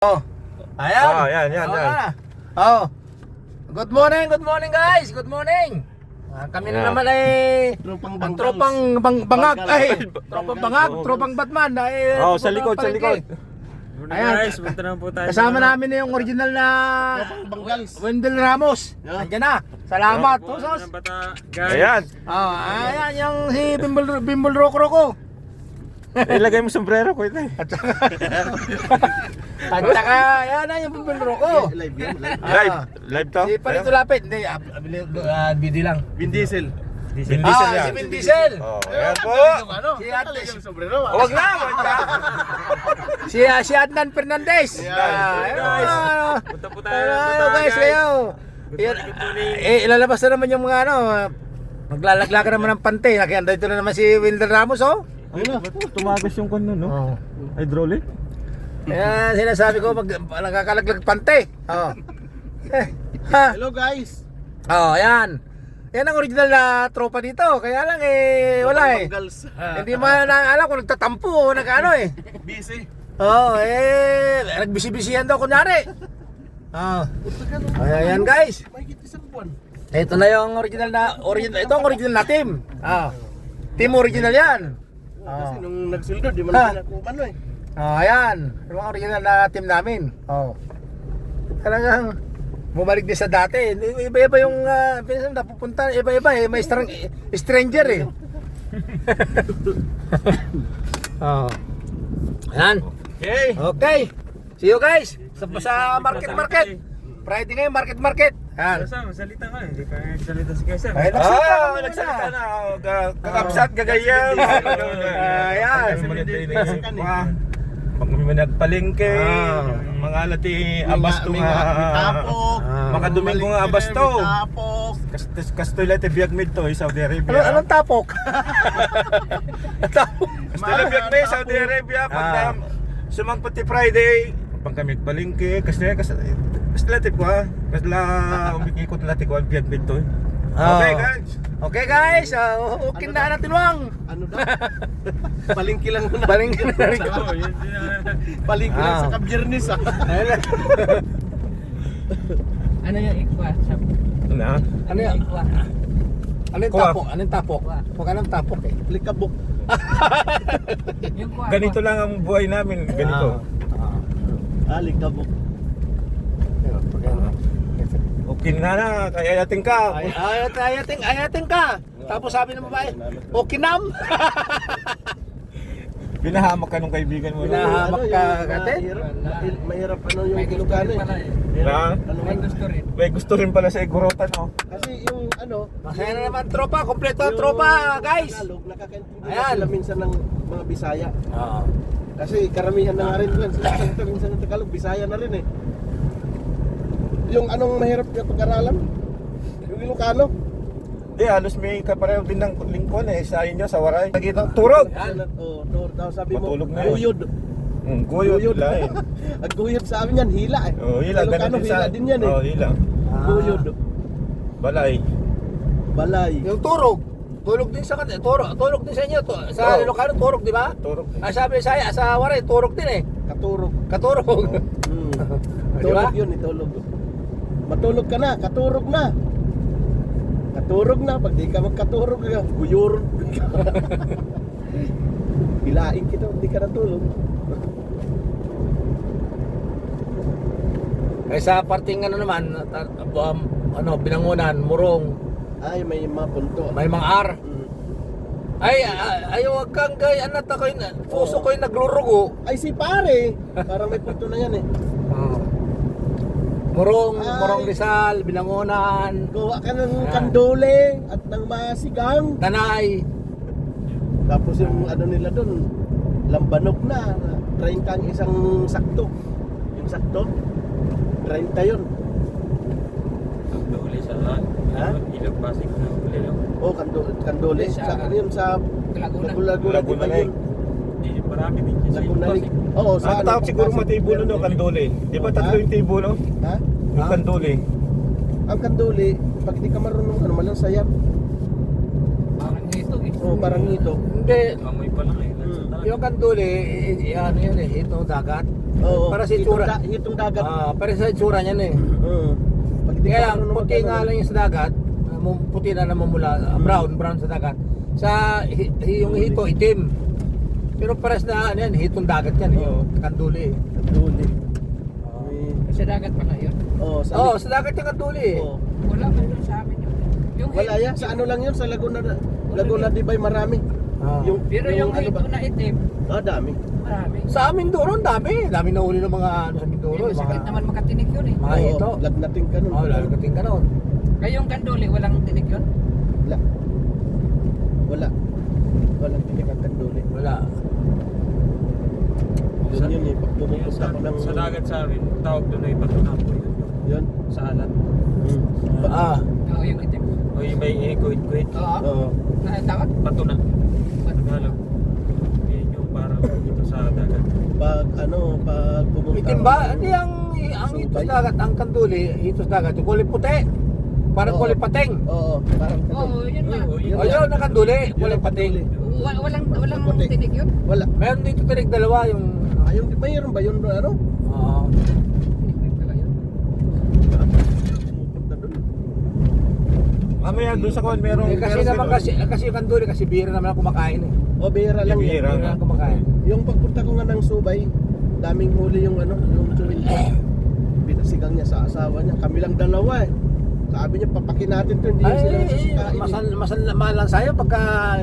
Oh. Ayan. Oh, yan. Oh. Good morning guys. Good morning. Kami na naman ay tropang bangag ay tropang bangag, tropang Batman ay sa likod. Ayan, guys, punta na po tayo. kasama namin na yung original na Wendell Ramos. Andiyan na. Salamat. Tosos. Guys. Ayan. Oh, ayan yung si Bimbol Roko. Ilagay mo sombrero ko ito eh. At saka, ayan na yung Bimbol Roko. Live to? Si Palito Lapid. Hindi, video lang. Vin Diesel Si yan. Vin Diesel. Oh, ayan po. Si Ate, Huwag na. si Adnan Fernandez. Punta po tayo. Guys, kayo. Ilalabas na naman yung mga maglalaglagan naman ng pante. Nakihanda dito na naman si Wendell Ramos, oh. Ayun na, tumagas yung kano, no? Oh. Hydraulic? Kaya sinasabi ko, nagkakalaglag pante. Oh. Hello guys. Oh, ayan. Yan ang original na tropa dito. Kaya lang wala eh. Hindi mo na alam kung nagtatampo o nagano eh. Busy. Oo, nagbisi-bisihan daw kunyari. Oo. Ayan guys. Mahigit isang buwan. Ito na yung original, ito ang original na team. Team original yan. Kasi nung nagsildo, di man nakuha eh. Ayan. Yung mga original na team namin. Talagang bumalik din sa dati. Iba-iba yung pinsan napupunta, iba-iba eh. May stranger eh. Ayan. Okay. See you guys sa market. Friday ngayon, market. Ayan. Salita nga, hindi ka nagsalita si Kaisar. Ay, Nagsalita na. Kakapsat, gagayang. Ayan. Mga nagpalengke, mga lati abas to nga. Mga Domingo nga abas to. Kastoy lati biyag mid to, Saudi Arabia. Anong tapok? Kastoy lati biyag mid, Saudi Arabia. Pag sumangpati Friday, pang kami palengke, kastoy lati po ha. Kasla umikikot lati ko ang biyag mid to. Okay guys. Okay na natin wang. Ano daw? Palingki lang muna. Palingki na rin. Palingki lang sa kabirnis ah. Ano yung ikwa? Na? Ano yan? Ikwa. Ano yung tapok? Ano yung tapok? Huwag ka ng tapok eh. Likabok. Yung kwa. Ganito lang ang buhay namin, ganito. Likabok. Okay na, kaya yating ka. Ayating ka. Tapos sabi ng babae, okay nam. Binahamak ka nung kaibigan mo. Binahamak ka, kate? Mahirap yung May gusto Ilocano rin eh. pala eh. Na? May gusto rin. May gusto rin pala sa Igurotan, no? Kasi yung Masaya na naman tropa, kompleto ang tropa guys. Tagalog, nakakaintindi Ayan. sila minsan ng mga Bisaya. Oo. Kasi karamihan na nga rin yan. Sila minsan ng Tagalog, Bisaya na rin eh. Yung anong mahirap na pag-aralan? Yung Ilocano. Halos may kapareho din ng lingkon eh sa inyo, sa Waray. Nakita, turog! Sabi mo, Matulog na yun. guyod. Guyod lain. Ang guyod sa amin yan, hila eh. Hila, Ilocano, ganun hila din yan eh. hila. Guyod. Balay. Balay. Yung turog. Tulog din sa kanila. Tulog din sa inyo to. Sa Ilocano turog, di ba? Turog. Sabi sa Waray, turog din eh. Katurog. Katurog. Di ba? Tulog yun, itulog. Matulog ka na, katurog na. Katurog na, pag di ka magkaturog ka, guyurog ka. Hilain kita, hindi ka natulog. Ay sa parting naman, Binangonan, Murong, Ay, may mga punto. may mga R. Mm. Ay, wag kang gayaan na takoy na. Puso ko'y naglurugo. Ay, si pare. Parang may punto na yan eh. Murong Rizal, Binangonan, Gawa ka ng Ayan. kandole at ng masigang. Tanay. Tapos yung ano nila doon, lambanog na. 30 ang isang sakto. Yung sakto, 30 yun. Uli sa lahat. Ha? Ilog Pasig na uli lang. Oh, kandole. Sa ano yun, sa Laguna. Laguna na eh. Hindi, marami din siya sa Laguna. Ilog Pasig. Oo, sa Ang tawag siguro matibulo no, kandole. Di ba tatlo yung tibulo? Ha? Yung kandole. Ang kandole, pag di ka marunong ano, malang sayap. Parang ito eh. Oh, parang ito. Hindi, Amoy pa lang eh. Nasa talag. yung kanduli, ano yan eh, ito dagat. Oo, Para sa itsura. Hitong dagat. Para sa itsura niyan eh. Oo. Pag di Kaya ka lang, marunong puti mag-ano, nga lang yung sa dagat, puti na naman mula, brown sa dagat. Sa yung hito, itim. Pero pares na ano yan, hitong dagat yan, Oo. yung kanduli. Kanduli. Sa dagat pala yun. Oo, Oo, sa dagat yung kanduli. Oo. Wala man doon sa amin yun. Yung Wala yan, sa ano lang yun, sa Laguna Dibay marami. Ah. Pero yung ano hito ba? na itim, Dami. marami. Sa Mindoro, ang dami. Dami na uli ng mga ano sa Mindoro. Yung masakit Mga, naman makatinik yun eh. mga hito. Lagnating ka nun. Oo, lalagating ka noon. Kayong kanduli, walang tinik yun? Wala. Wala. Walang tinik ang kanduli. Wala. Yun yun eh, pag pumupunta ko ng... Sa dagat sa amin, tawag doon ay patunapo yun. Yun. Sa alat. Ah, Oo, yung itim. O yung may ikuit-kuit. Oo. Oo. Tawag? Patuna. Tagalog. Yun yung parang dito sa dagat. Pag pumunta itim ba? Hindi ang hito sa dagat, ang kanduli, hito sa dagat, yung kulay puti. Parang Oo. kulay pating. Oo, parang Oo, yun na. Oo, yun. O yun, ang kanduli, kulay ang pating. kanduli. Walang Puti. tinik yun? Wala. Meron dito tinig dalawa yung... Mayroon ba yun ano? Oo. Tinik pala yun. Pumupunta doon. Mamaya doon sa kuwan, merong... Kasi naman kasi yung kanduli, kasi bira naman ang kumakain eh. O, bihira lang Bihira. yan. Bira ang kumakain. Yung pagpunta ko nga ng Subay, daming huli yung yung chewing gum. Pinasigang niya sa asawa niya. Kami lang dalawa eh. Sabi niya, papakin natin to, hindi Ay, sila sasikain. masan sa'yo pagka